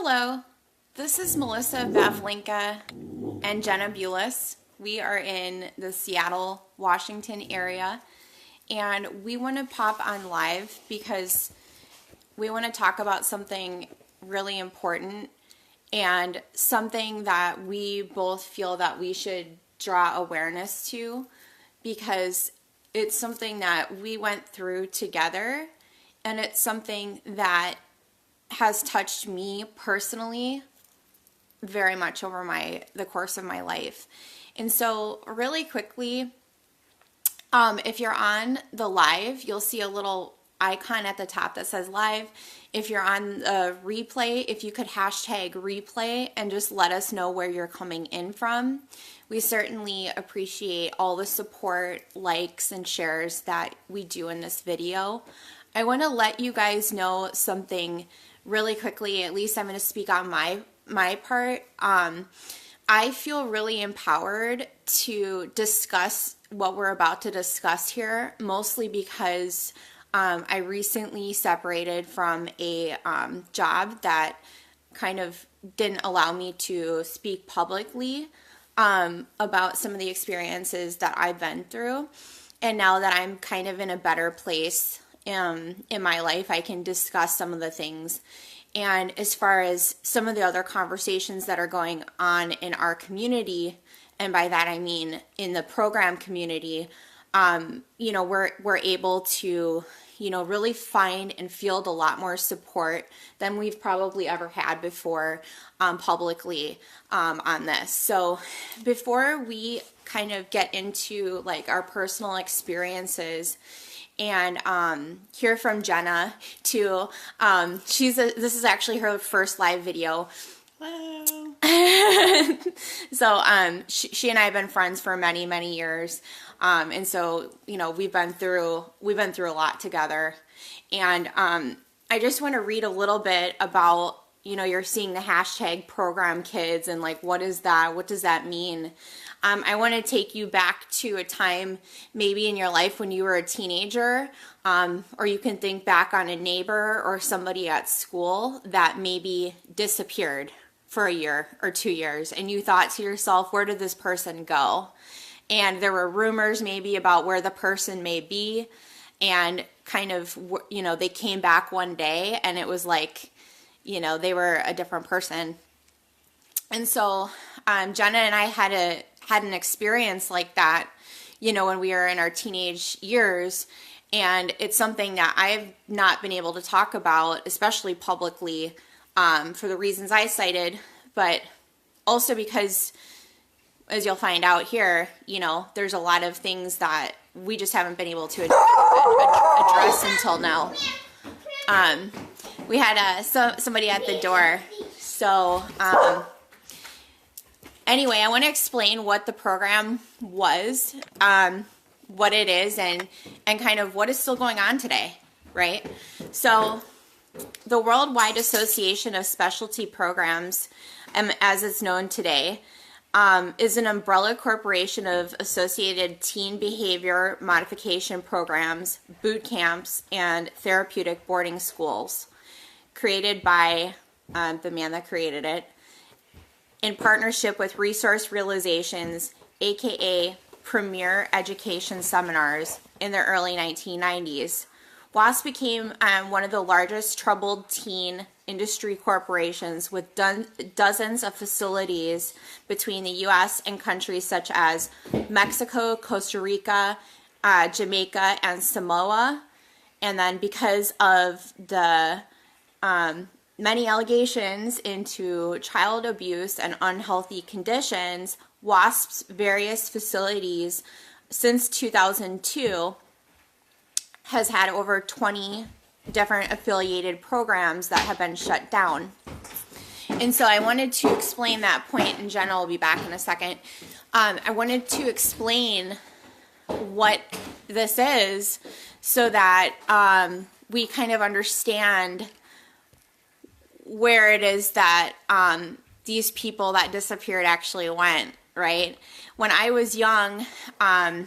Hello, this is Melissa Vavlinka and Jenna Bulis. We are in the Seattle, Washington area, and we want to pop on live because we want to talk about something really important and something that we both feel that we should draw awareness to because it's something that we went through together, and it's something that has touched me personally very much over the course of my life. And so really quickly, if you're on the live, you'll see a little icon at the top that says live. If you're on the replay, if you could hashtag replay and just let us know where you're coming in from. We certainly appreciate all the support, likes, and shares that we do in this video. I want to let you guys know something really quickly. At least I'm going to speak on my part. I feel really empowered to discuss what we're about to discuss here, mostly because I recently separated from a job that kind of didn't allow me to speak publicly about some of the experiences that I've been through. And now that I'm kind of in a better place in my life, I can discuss some of the things. And as far as some of the other conversations that are going on in our community, and by that I mean in the program community, we're able to, really find and field a lot more support than we've probably ever had before publicly on this. So before we kind of get into like our personal experiences and hear from Jenna too, this is actually her first live video. Hello. So she and I have been friends for many, many years. And so, we've been through a lot together. And I just want to read a little bit about, you're seeing the hashtag program kids and like, what is that? What does that mean? I want to take you back to a time maybe in your life when you were a teenager, or you can think back on a neighbor or somebody at school that maybe disappeared for a year or 2 years, and you thought to yourself, where did this person go? And there were rumors maybe about where the person may be, and kind of, they came back one day and it was like, they were a different person. And so Jenna and I had an experience like that, when we were in our teenage years. And it's something that I've not been able to talk about, especially publicly, for the reasons I cited, but also because, as you'll find out here, there's a lot of things that we just haven't been able to address until now. We had somebody at the door. So anyway, I want to explain what the program was, what it is, and kind of what is still going on today, right? So the Worldwide Association of Specialty Programs, as it's known today, is an umbrella corporation of associated teen behavior modification programs, boot camps, and therapeutic boarding schools, created by the man that created it, in partnership with Resource Realizations, aka Premier Education Seminars, in the early 1990s. WASP became one of the largest troubled teen industry corporations with dozens of facilities between the U.S. and countries such as Mexico, Costa Rica, Jamaica, and Samoa. And then because of the many allegations into child abuse and unhealthy conditions, WASP's various facilities since 2002 has had over 20 different affiliated programs that have been shut down. And so I wanted to explain that point in general. I'll be back in a second. I wanted to explain what this is so that we kind of understand where it is that these people that disappeared actually went, right? When I was young, and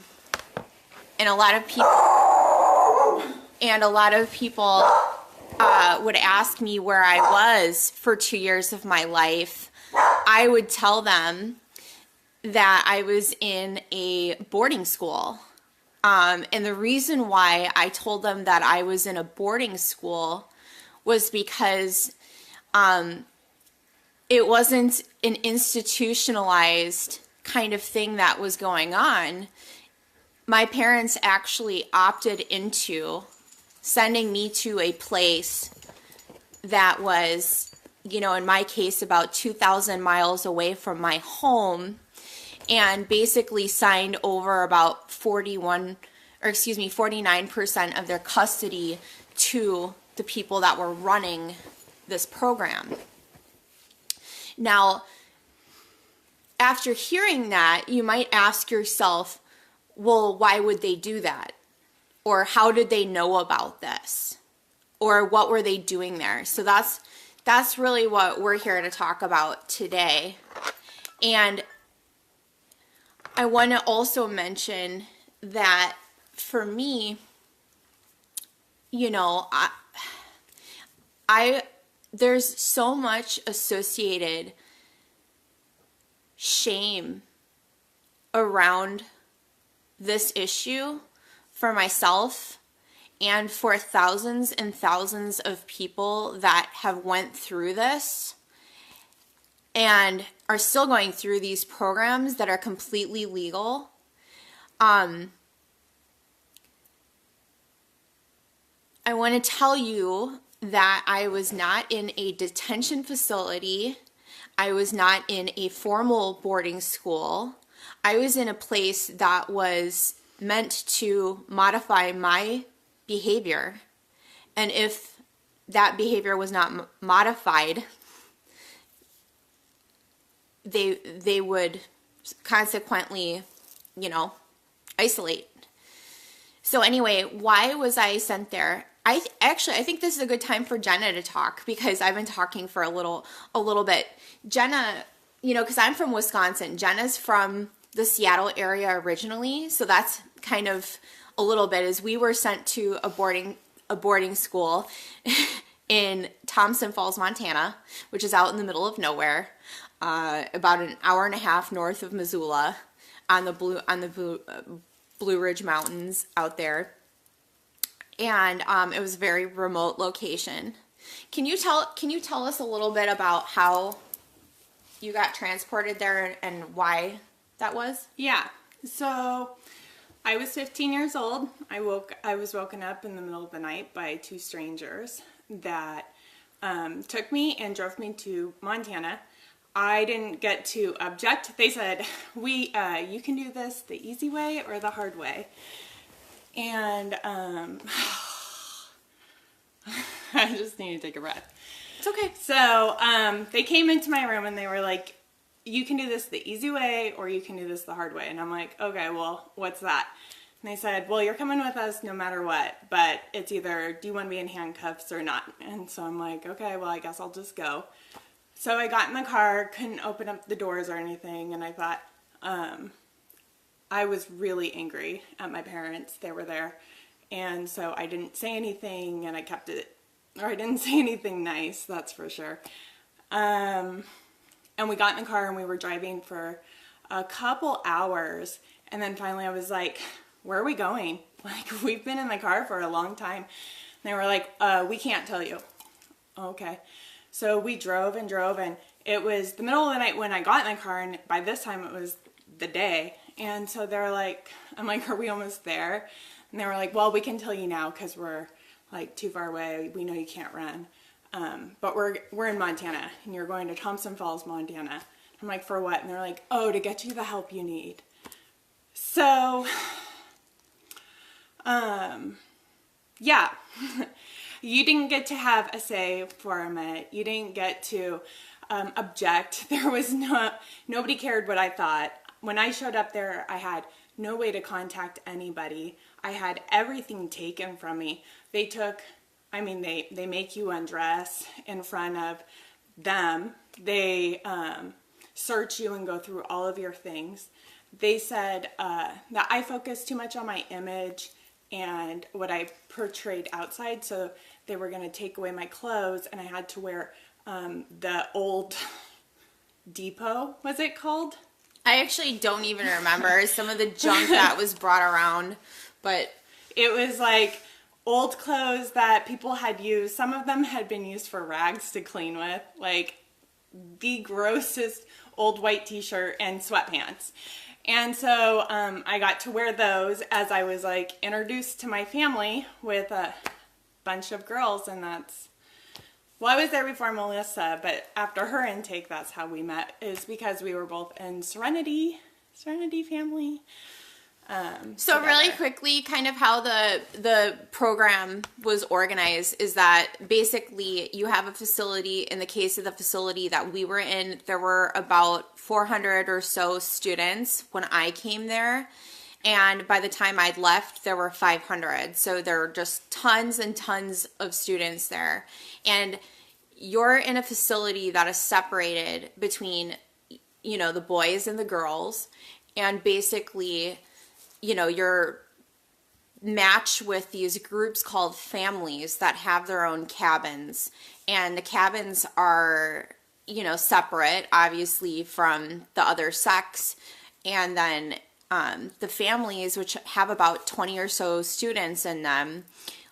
a lot of people would ask me where I was for 2 years of my life, I would tell them that I was in a boarding school. And the reason why I told them that I was in a boarding school was because it wasn't an institutionalized kind of thing that was going on. My parents actually opted into sending me to a place that was, in my case, about 2,000 miles away from my home, and basically signed over about 49% of their custody to the people that were running this program. Now, after hearing that, you might ask yourself, well, why would they do that? Or how did they know about this? Or what were they doing there? So that's really what we're here to talk about today. And I want to also mention that for me, there's so much associated shame around this issue for myself and for thousands and thousands of people that have went through this and are still going through these programs that are completely legal. I want to tell you that I was not in a detention facility. I was not in a formal boarding school. I was in a place that was meant to modify my behavior. And if that behavior was not modified, they would consequently, isolate. So anyway, why was I sent there? I think this is a good time for Jenna to talk, because I've been talking for a little bit. Jenna, because I'm from Wisconsin. Jenna's from the Seattle area originally, so that's kind of a little bit, as we were sent to a boarding school in Thompson Falls, Montana, which is out in the middle of nowhere, about an hour and a half north of Missoula, on the Blue Ridge Mountains out there. And it was a very remote location. Can you tell us a little bit about how you got transported there and why that was? Yeah. So I was 15 years old. I was woken up in the middle of the night by two strangers that took me and drove me to Montana. I didn't get to object. They said, you can do this the easy way or the hard way. And I just need to take a breath. It's okay. So they came into my room and they were like, you can do this the easy way or you can do this the hard way. And I'm like, okay, well, what's that? And they said, well, you're coming with us no matter what, but it's either, do you want to be in handcuffs or not? And so I'm like, okay, well, I guess I'll just go. So I got in the car, couldn't open up the doors or anything, and I thought, I was really angry at my parents. They were there. And so I didn't say anything, and I kept it, or I didn't say anything nice, that's for sure. And we got in the car and we were driving for a couple hours. And then finally I was like, where are we going? Like, we've been in the car for a long time. And they were like, we can't tell you. Okay. So we drove and drove, and it was the middle of the night when I got in the car, and by this time it was the day. And so they're like, I'm like, are we almost there? And they were like, well, we can tell you now because we're like too far away. We know you can't run. But we're in Montana, and you're going to Thompson Falls, Montana. I'm like, for what? And they're like, oh, to get you the help you need. So, yeah. You didn't get to have a say for a minute. You didn't get to object. There was nobody cared what I thought. When I showed up there, I had no way to contact anybody. I had everything taken from me. They make you undress in front of them. They search you and go through all of your things. They said that I focused too much on my image and what I portrayed outside, so they were going to take away my clothes, and I had to wear the old depot, was it called? I actually don't even remember some of the junk that was brought around, but it was like old clothes that people had used. Some of them had been used for rags to clean with, like the grossest old white t-shirt and sweatpants. And so I got to wear those as I was like introduced to my family with a bunch of girls, and that's, well, I was there before Melissa, but after her intake, that's how we met, is because we were both in Serenity family. So together. really quickly, kind of how the program was organized is that basically you have a facility. In the case of the facility that we were in, there were about 400 or so students when I came there. And by the time I'd left, there were 500. So there were just tons and tons of students there. And you're in a facility that is separated between, you know, the boys and the girls. And basically, you know, you're matched with these groups called families that have their own cabins. And the cabins are, you know, separate, obviously, from the other sex. And then the families, which have about 20 or so students in them,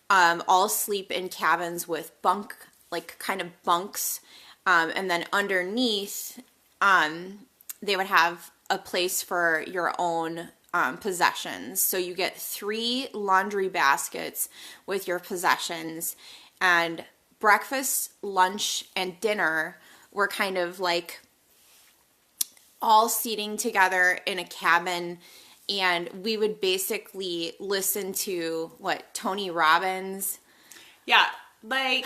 all sleep in cabins with kind of bunks. And then underneath, they would have a place for your own possessions. So you get 3 laundry baskets with your possessions, and breakfast, lunch, and dinner were kind of like all seating together in a cabin, and we would basically listen to Tony Robbins. Yeah, like,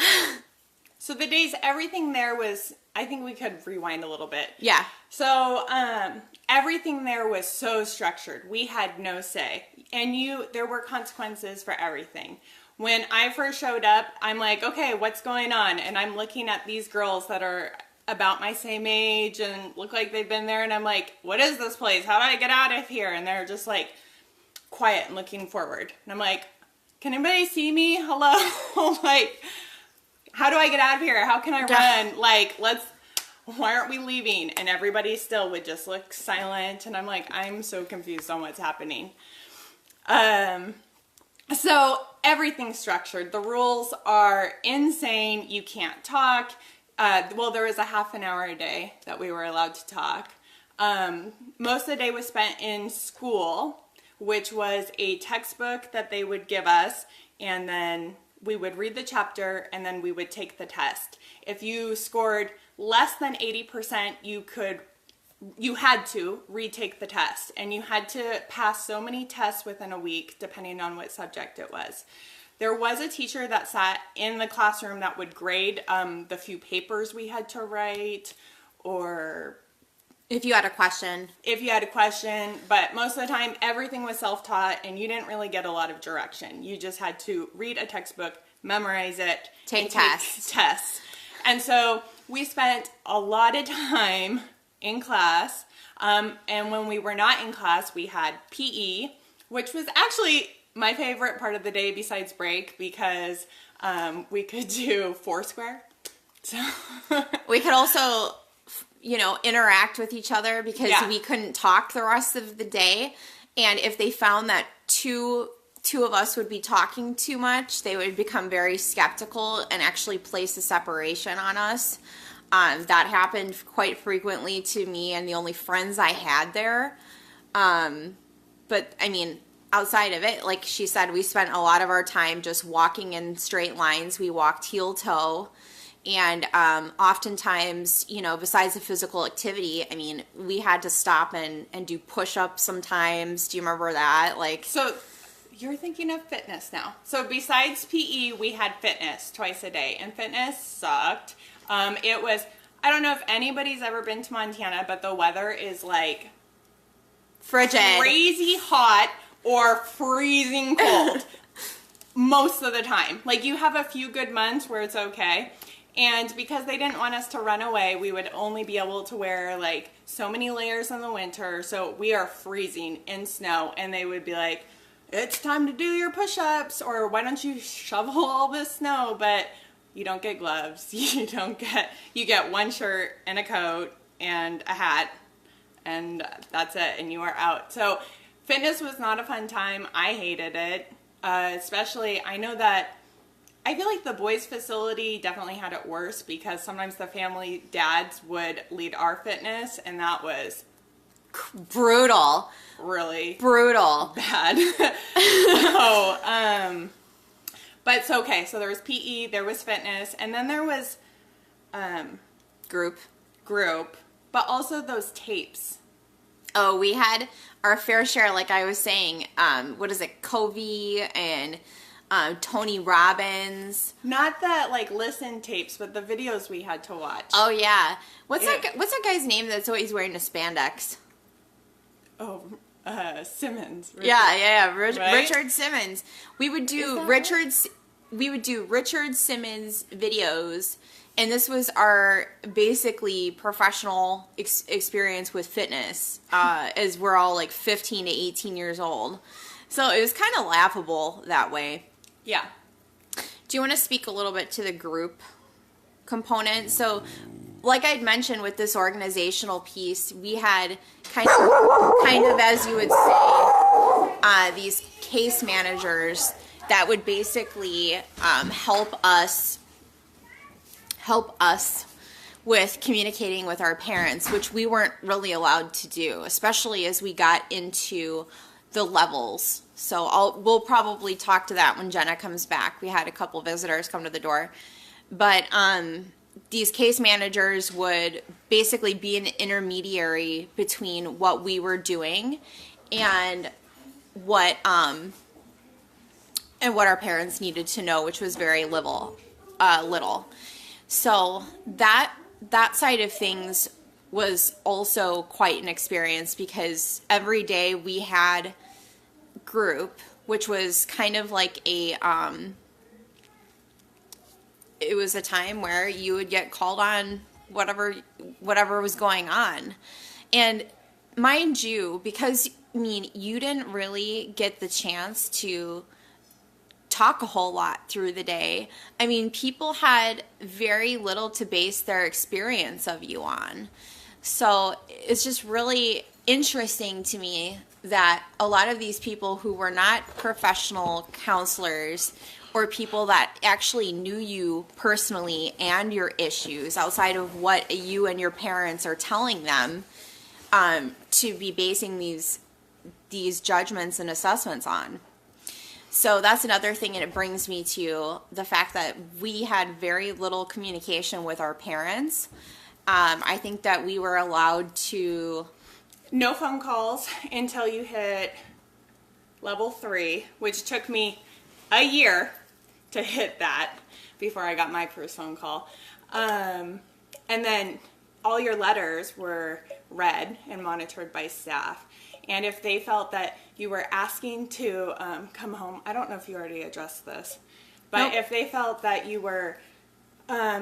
so the days, everything there was, I think we could rewind a little bit. Yeah. So, everything there was so structured. We had no say. And there were consequences for everything. When I first showed up, I'm like, okay, what's going on? And I'm looking at these girls that are about my same age and look like they've been there. And I'm like, what is this place? How do I get out of here? And they're just like quiet and looking forward. And I'm like, can anybody see me? Hello? Like, how do I get out of here? How can I run? Like, why aren't we leaving? And everybody still would just look silent. And I'm like, I'm so confused on what's happening. So everything's structured. The rules are insane. You can't talk. Well, there was a half an hour a day that we were allowed to talk. Most of the day was spent in school, which was a textbook that they would give us, and then we would read the chapter, and then we would take the test. If you scored less than 80%, you had to retake the test, and you had to pass so many tests within a week, depending on what subject it was. There was a teacher that sat in the classroom that would grade the few papers we had to write, or If you had a question. But most of the time, everything was self-taught, and you didn't really get a lot of direction. You just had to read a textbook, memorize it, Take tests. And so we spent a lot of time in class, and when we were not in class, we had PE, which was actually my favorite part of the day besides break, because we could do Foursquare. So We could also, you know, interact with each other because we couldn't talk the rest of the day. And if they found that two of us would be talking too much, they would become very skeptical and actually place a separation on us. That happened quite frequently to me and the only friends I had there. But I mean, outside of it, like she said, we spent a lot of our time just walking in straight lines. We walked heel toe. And oftentimes, you know, besides the physical activity, I mean, we had to stop and do push-ups sometimes. Do you remember that? So you're thinking of fitness now. So besides PE, we had fitness twice a day, and fitness sucked. It was, I don't know if anybody's ever been to Montana, but the weather is like frigid, crazy hot or freezing cold most of the time. Like, you have a few good months where it's okay. And because they didn't want us to run away, we would only be able to wear like so many layers in the winter. So we are freezing in snow, and they would be like, it's time to do your push-ups, or why don't you shovel all this snow? But you don't get gloves. You get one shirt and a coat and a hat, and that's it, and you are out. So fitness was not a fun time. I hated it. Especially, I know that I feel like the boys' facility definitely had it worse because sometimes the family dads would lead our fitness, and that was brutal. Really brutal. bad. But so okay, so there was PE, there was fitness, and then there was Group. but also those tapes. Oh, we had our fair share, like I was saying. What is it, Covey and Tony Robbins? Not the like listen tapes, but the videos we had to watch. Oh yeah, what's that guy's name that's always wearing a spandex? Oh, Simmons. Richard. Yeah. Right? Richard Simmons. We would do Richard Simmons videos, and this was our basically professional experience with fitness, as we're all like 15 to 18 years old. So it was kind of laughable that way. Yeah. Do you want to speak a little bit to the group component? So, like I'd mentioned with this organizational piece, we had kind of as you would say, these case managers that would basically help us with communicating with our parents, which we weren't really allowed to do, especially as we got into the levels. So we'll probably talk to that when Jenna comes back. We had a couple visitors come to the door. But these case managers would basically be an intermediary between what we were doing and what our parents needed to know, which was very little. So that side of things was also quite an experience, because every day we had group, which was kind of like it was a time where you would get called on whatever was going on. And mind you, because you didn't really get the chance to talk a whole lot through the day. I mean, people had very little to base their experience of you on. So it's just really interesting to me that a lot of these people who were not professional counselors or people that actually knew you personally and your issues outside of what you and your parents are telling them, to be basing these judgments and assessments on. So that's another thing, and it brings me to the fact that we had very little communication with our parents. I think that we were allowed to... No phone calls until you hit level 3, which took me a year to hit that before I got my first phone call. And then all your letters were read and monitored by staff. And if they felt that you were asking to come home, I don't know if you already addressed this, but Nope. If they felt that you were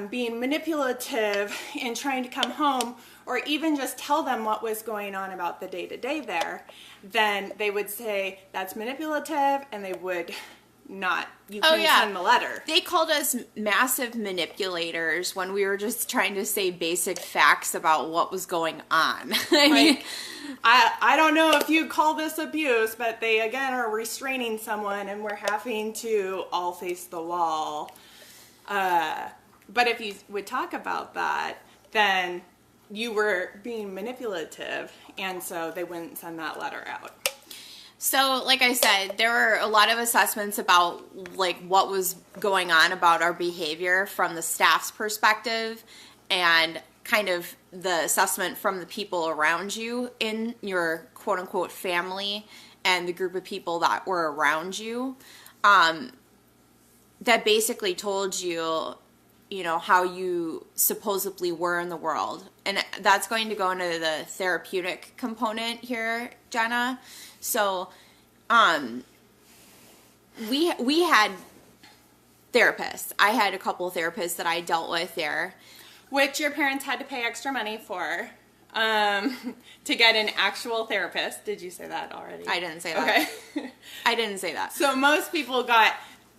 being manipulative in trying to come home, or even just tell them what was going on about the day-to-day there, then they would say that's manipulative, and they would not, you couldn't send the letter. They called us massive manipulators when we were just trying to say basic facts about what was going on. I mean, I don't know if you'd call this abuse, but they again are restraining someone, and we're having to all face the wall. But if you would talk about that, then you were being manipulative, and so they wouldn't send that letter out. so like I said, there were a lot of assessments about like what was going on about our behavior from the staff's perspective, and kind of the assessment from the people around you in your quote-unquote family and the group of people that were around you, that basically told you, how you supposedly were in the world. And that's going to go into the therapeutic component here, Jenna. So, we had therapists. I had a couple of therapists that I dealt with there. Which your parents had to pay extra money for. to get an actual therapist. Did you say that already? I didn't say that. Okay. I didn't say that. So most people got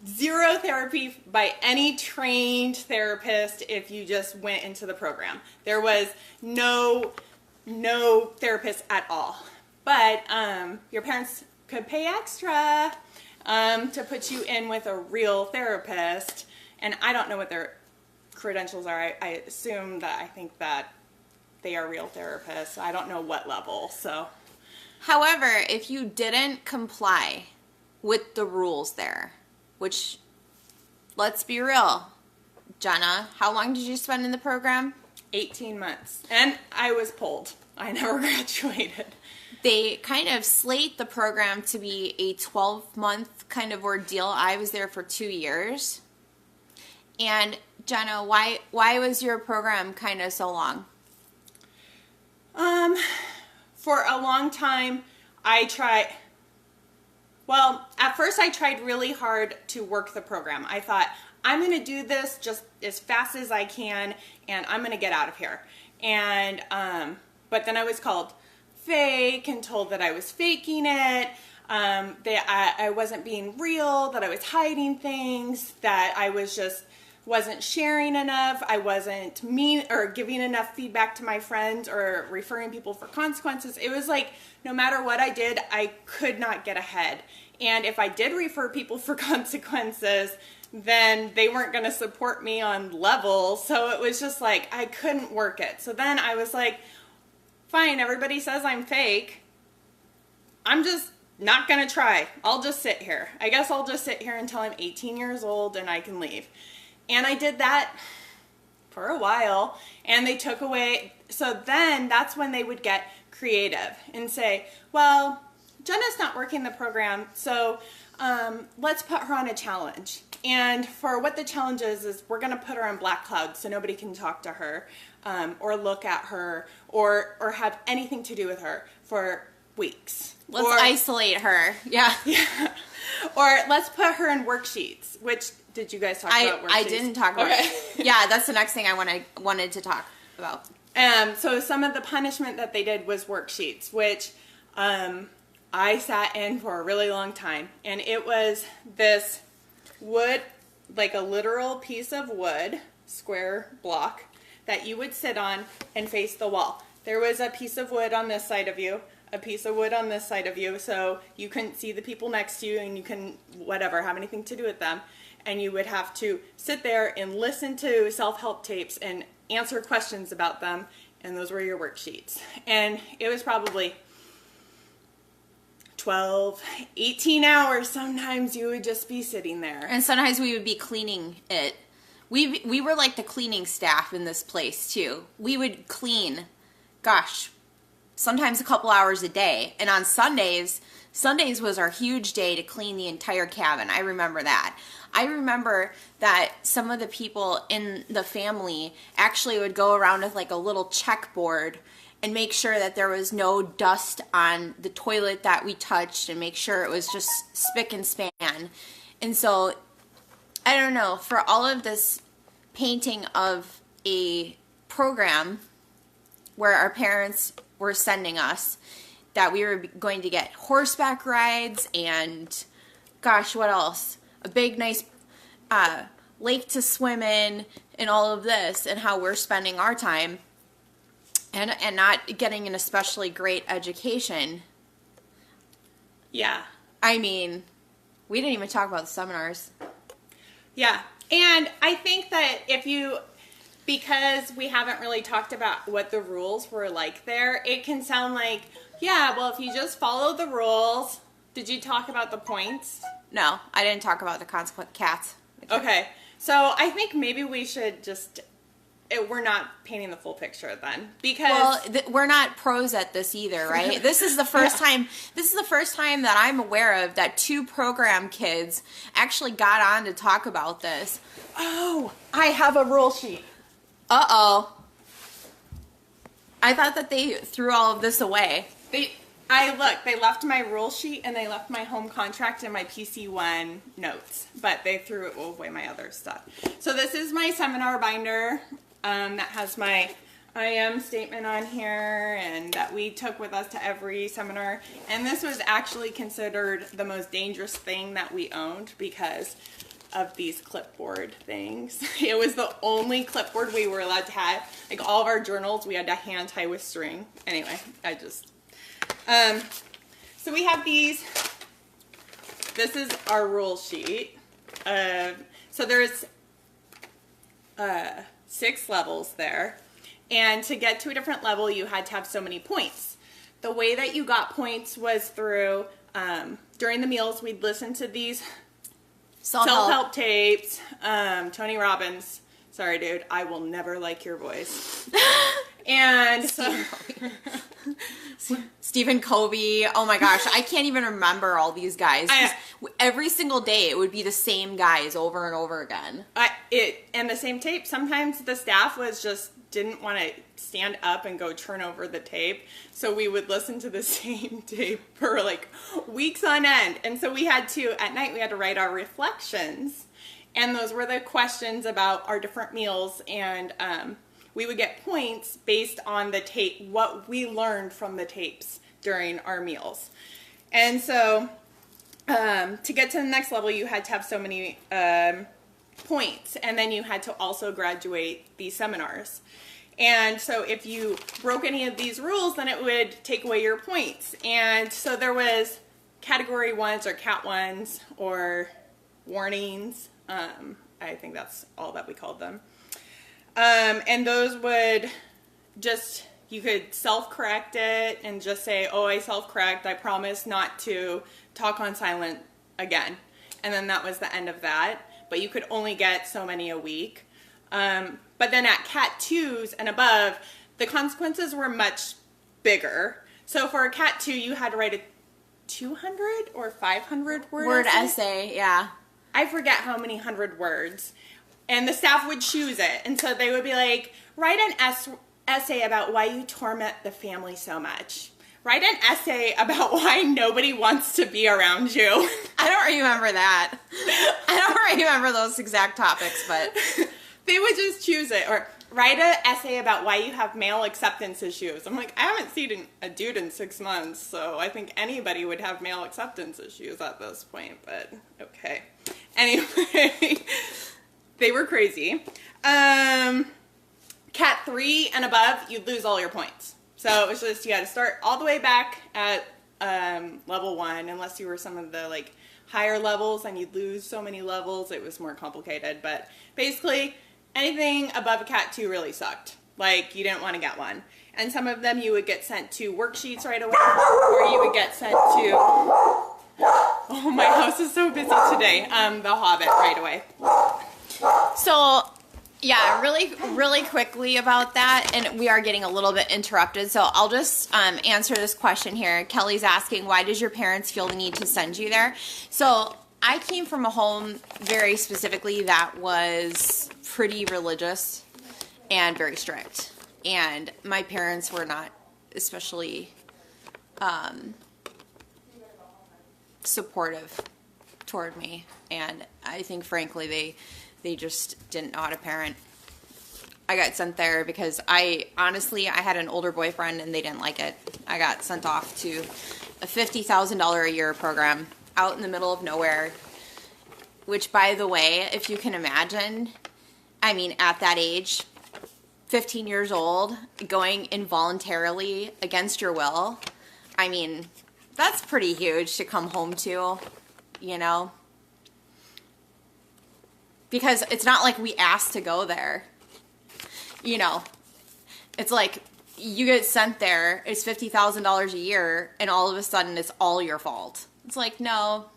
zero therapy by any trained therapist if you just went into the program. There was no therapist at all. But your parents could pay extra to put you in with a real therapist. And I don't know what their credentials are. I assume that I think that they are real therapists. I don't know what level, so. However, if you didn't comply with the rules there, which, let's be real, Jenna, how long did you spend in the program? 18 months. And I was pulled. I never graduated. They kind of slate the program to be a 12-month kind of ordeal. I was there for 2 years. And Jenna, why was your program kind of so long? For a long time, at first I tried really hard to work the program. I thought, I'm going to do this just as fast as I can, and I'm going to get out of here. And, but then I was called fake and told that I was faking it, that I wasn't being real, that I was hiding things, that I wasn't sharing enough, I wasn't mean or giving enough feedback to my friends or referring people for consequences. It was like no matter what I did, I could not get ahead. And if I did refer people for consequences, then they weren't going to support me on level. So it was just like I couldn't work it. So then I was like, fine, everybody says I'm fake. I'm just not going to try. I'll just sit here. I guess I'll just sit here until I'm 18 years old and I can leave. And I did that for a while, and they took away, so then that's when they would get creative and say, well, Jenna's not working the program, so let's put her on a challenge. And for what the challenge is we're going to put her on black cloud so nobody can talk to her or look at her or have anything to do with her for weeks. Let's isolate her. Yeah. Or let's put her in worksheets, which, did you guys talk about worksheets? I didn't talk about it. Yeah, that's the next thing I wanted to talk about. So some of the punishment that they did was worksheets, which I sat in for a really long time. And it was this wood, like a literal piece of wood, square block, that you would sit on and face the wall. There was a piece of wood on this side of you, a piece of wood on this side of you, so you couldn't see the people next to you and you couldn't, whatever, have anything to do with them. And you would have to sit there and listen to self-help tapes and answer questions about them, and those were your worksheets. And it was probably 12, 18 hours sometimes you would just be sitting there. And sometimes we would be cleaning it. We were like the cleaning staff in this place too. We would clean, gosh, sometimes a couple hours a day. And on Sundays was our huge day to clean the entire cabin. I remember that. I remember that some of the people in the family actually would go around with like a little checkboard and make sure that there was no dust on the toilet that we touched and make sure it was just spick and span. And so, I don't know, for all of this painting of a program where our parents were sending us, that we were going to get horseback rides and, gosh, what else? A big, nice lake to swim in and all of this, and how we're spending our time and not getting an especially great education. Yeah. I mean, we didn't even talk about the seminars. Yeah. And I think that because we haven't really talked about what the rules were like there, it can sound like, yeah, well, if you just follow the rules. Did you talk about the points? No, I didn't talk about the consequent cats. Okay. So I think maybe we should we're not painting the full picture then, because we're not pros at this either, right? This is the first time. This is the first time that I'm aware of that 2 program kids actually got on to talk about this. Oh, I have a rule sheet. Uh-oh. I thought that they threw all of this away. They left my rule sheet and they left my home contract and my PC1 notes, but they threw away my other stuff. So this is my seminar binder that has my statement on here, and that we took with us to every seminar. And this was actually considered the most dangerous thing that we owned because of these clipboard things. It was the only clipboard we were allowed to have. Like all of our journals, we had to hand tie with string. Anyway, so we have these. This is our rule sheet. So there's 6 levels there. And to get to a different level, you had to have so many points. The way that you got points was through, during the meals, we'd listen to these self-help tapes. Tony Robbins. Sorry, dude. I will never like your voice. And Stephen Covey. Oh my gosh, I can't even remember all these guys. Every single day it would be the same guys over and over again. And the same tape. Sometimes the staff didn't want to stand up and go turn over the tape. So we would listen to the same tape for like weeks on end. And so at night we had to write our reflections. And those were the questions about our different meals, and we would get points based on the tape, what we learned from the tapes during our meals. And so to get to the next level, you had to have so many points, and then you had to also graduate these seminars. And so if you broke any of these rules, then it would take away your points. And so there was category 1s or cat 1s or warnings. I think that's all that we called them. And those would you could self-correct it and just say, oh, I self-correct, I promise not to talk on silent again. And then that was the end of that. But you could only get so many a week. But then at cat 2s and above, the consequences were much bigger. So for a cat 2, you had to write a 200 or 500 word essay, yeah. I forget how many 100 words. And the staff would choose it. And so they would be like, write an essay about why you torment the family so much. Write an essay about why nobody wants to be around you. I don't remember that. I don't remember those exact topics, but they would just choose it. Or write an essay about why you have male acceptance issues. I'm like, I haven't seen a dude in 6 months, so I think anybody would have male acceptance issues at this point, but okay. Anyway, they were crazy. Cat 3 and above, you'd lose all your points. So it was just, you had to start all the way back at level 1, unless you were some of the like higher levels, and you'd lose so many levels, it was more complicated. But basically, anything above a cat 2 really sucked. Like, you didn't want to get one. And some of them you would get sent to worksheets right away, or you would get sent to, oh, my house is so busy today, The Hobbit right away. So, yeah, really quickly about that, and we are getting a little bit interrupted, so I'll just answer this question here. Kelly's asking, why does your parents feel the need to send you there? So, I came from a home very specifically that was pretty religious and very strict, and my parents were not especially supportive toward me, and I think frankly they just didn't know how to parent. I got sent there because I had an older boyfriend and they didn't like it. I got sent off to a $50,000 a year program out in the middle of nowhere, which, by the way, if you can imagine, I mean, at that age, 15 years old, going involuntarily against your will, I mean, that's pretty huge to come home to, you know? Because it's not like we asked to go there. You know, it's like you get sent there, it's $50,000 a year, and all of a sudden it's all your fault. It's like, no,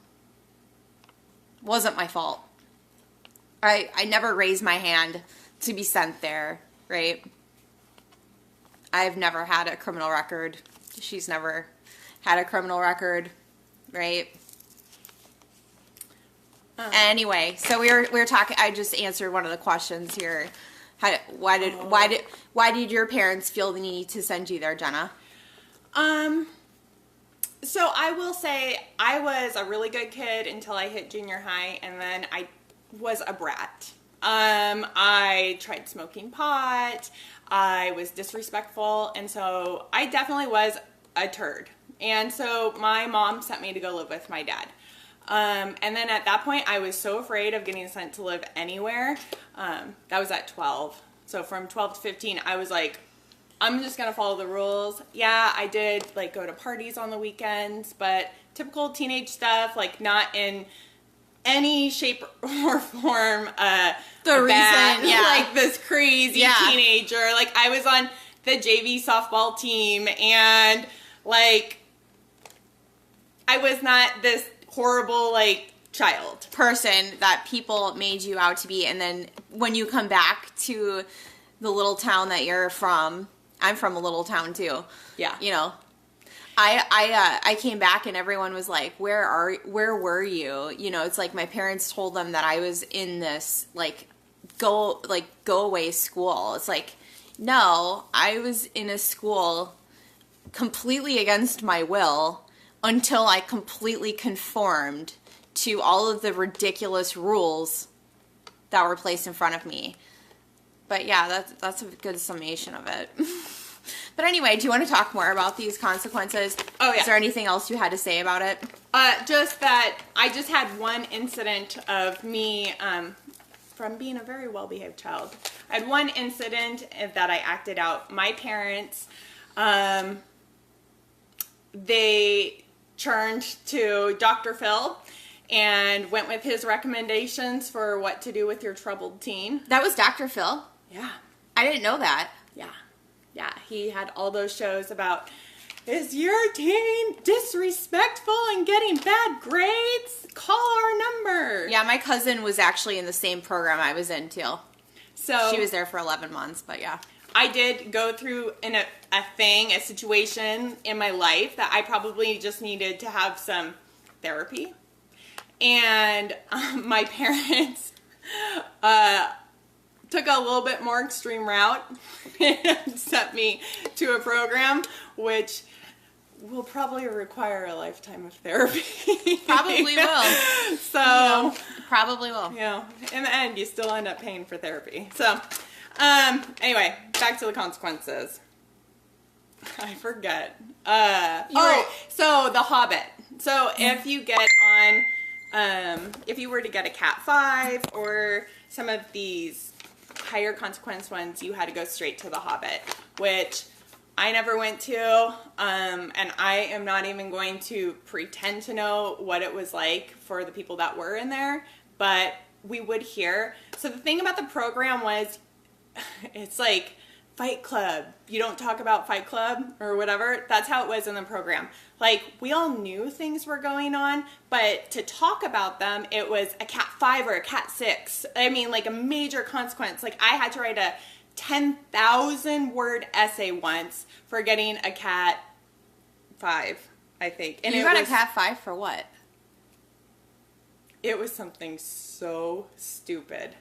wasn't my fault. I never raised my hand to be sent there, right? I've never had a criminal record. She's never had a criminal record, right? Anyway, so we were talking. I just answered one of the questions here. Why did your parents feel the need to send you there, Jenna? So I will say I was a really good kid until I hit junior high, and then I was a brat. I tried smoking pot. I was disrespectful. And so I definitely was a turd. And so my mom sent me to go live with my dad. And then at that point, I was so afraid of getting sent to live anywhere. That was at 12. So from 12 to 15, I was like, I'm just going to follow the rules. Yeah, I did like go to parties on the weekends, but typical teenage stuff, like not in any shape or form, like this crazy teenager. Like I was on the JV softball team and like I was not this horrible like child person that people made you out to be. And then when you come back to the little town that you're from, I'm from a little town too. Yeah. You know, I came back and everyone was like, where were you? You know, it's like my parents told them that I was in this go away school. It's like, no, I was in a school completely against my will until I completely conformed to all of the ridiculous rules that were placed in front of me. But yeah, that's a good summation of it. But anyway, do you want to talk more about these consequences? Oh, yeah. Is there anything else you had to say about it? Just that I just had one incident of me, from being a very well-behaved child. I had one incident that I acted out. My parents, they turned to Dr. Phil and went with his recommendations for what to do with your troubled teen. That was Dr. Phil? Yeah. I didn't know that. Yeah. Yeah, he had all those shows about, is your teen disrespectful and getting bad grades? Call our number. Yeah, my cousin was actually in the same program I was in too. So she was there for 11 months, but yeah. I did go through a situation in my life that I probably just needed to have some therapy. And my parents took a little bit more extreme route and sent me to a program which will probably require a lifetime of therapy. Probably will. So, probably will. You know, in the end, you still end up paying for therapy. So, anyway, back to the consequences. I forget. So The Hobbit. So if you get on, if you were to get a Cat 5 or some of these higher consequence ones, you had to go straight to The Hobbit, which I never went to, and I am not even going to pretend to know what it was like for the people that were in there, but we would hear. So the thing about the program was, it's like Fight Club. You don't talk about Fight Club or whatever. That's how it was in the program. Like, we all knew things were going on, but to talk about them, it was a Cat 5 or a Cat 6. I mean, like a major consequence. Like, I had to write a 10,000 word essay once for getting a Cat 5, I think. And you got a Cat 5 for what? It was something so stupid.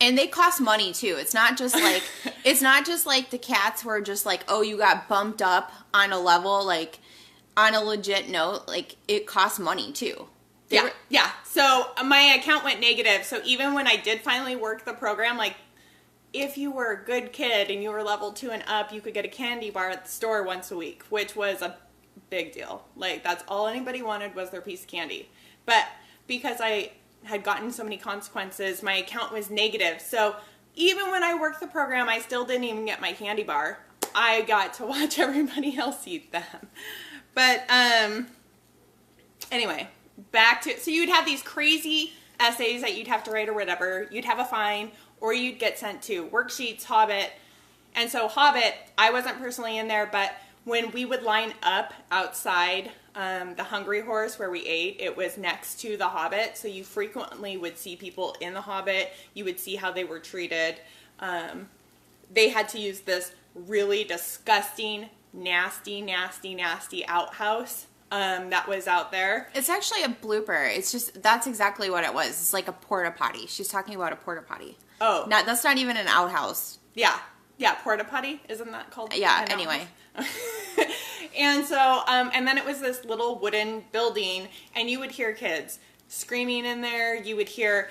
And they cost money too. It's not just like the cats were just like, oh, you got bumped up on a level, like on a legit note. Like, it costs money too. Yeah. So my account went negative. So even when I did finally work the program, like, if you were a good kid and you were level 2 and up, you could get a candy bar at the store once a week, which was a big deal. Like, that's all anybody wanted was their piece of candy. But because I had gotten so many consequences, my account was negative. So even when I worked the program, I still didn't even get my candy bar. I got to watch everybody else eat them. But anyway, back to, so you'd have these crazy essays that you'd have to write or whatever. You'd have a fine, or you'd get sent to worksheets, Hobbit. And so Hobbit, I wasn't personally in there, but when we would line up outside the Hungry Horse where we ate, it was next to the Hobbit. So you frequently would see people in the Hobbit. You would see how they were treated. They had to use this really disgusting, nasty outhouse that was out there. It's actually a blooper. It's just, that's exactly what it was. It's like a porta potty. She's talking about a porta potty. Oh. That's not even an outhouse. Yeah, porta potty. Isn't that called? Yeah, anyway. And so, and then it was this little wooden building, and you would hear kids screaming in there. You would hear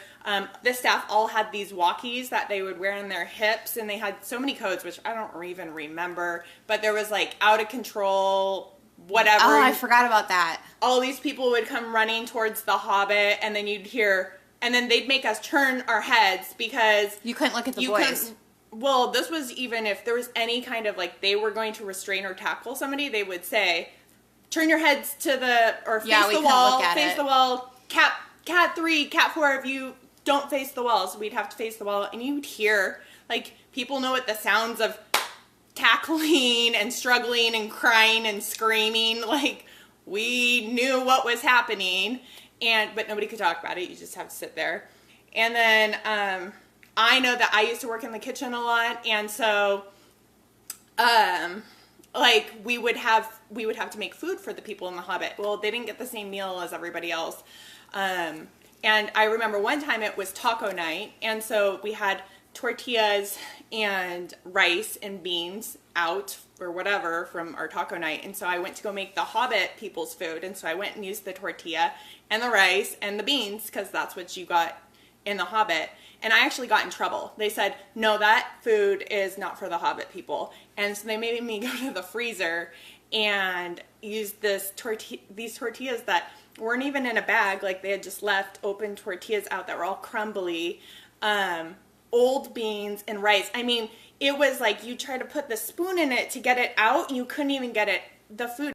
the staff all had these walkies that they would wear on their hips, and they had so many codes, which I don't even remember, but there was like out of control, whatever. Oh, I forgot about that. All these people would come running towards the Hobbit, and then you'd hear, and then they'd make us turn our heads because You couldn't look at the boys. Well, this was even if there was any kind of like they were going to restrain or tackle somebody, they would say, turn your heads to the, or face the wall, face the wall, cat 3, cat 4, if you don't face the wall. So we'd have to face the wall, and you'd hear, like, people know what the sounds of tackling and struggling and crying and screaming, like, we knew what was happening, but nobody could talk about it. You just have to sit there. And then I know that I used to work in the kitchen a lot, and so like we would have to make food for the people in the Hobbit. Well, they didn't get the same meal as everybody else. And I remember one time it was taco night, and so we had tortillas and rice and beans out or whatever from our taco night. And so I went to go make the Hobbit people's food, and so I went and used the tortilla and the rice and the beans because that's what you got in the Hobbit. And I actually got in trouble. They said, no, that food is not for the Hobbit people. And so they made me go to the freezer and use these tortillas that weren't even in a bag. Like they had just left open tortillas out that were all crumbly, old beans and rice. I mean, it was like you try to put the spoon in it to get it out. You couldn't even get it. The food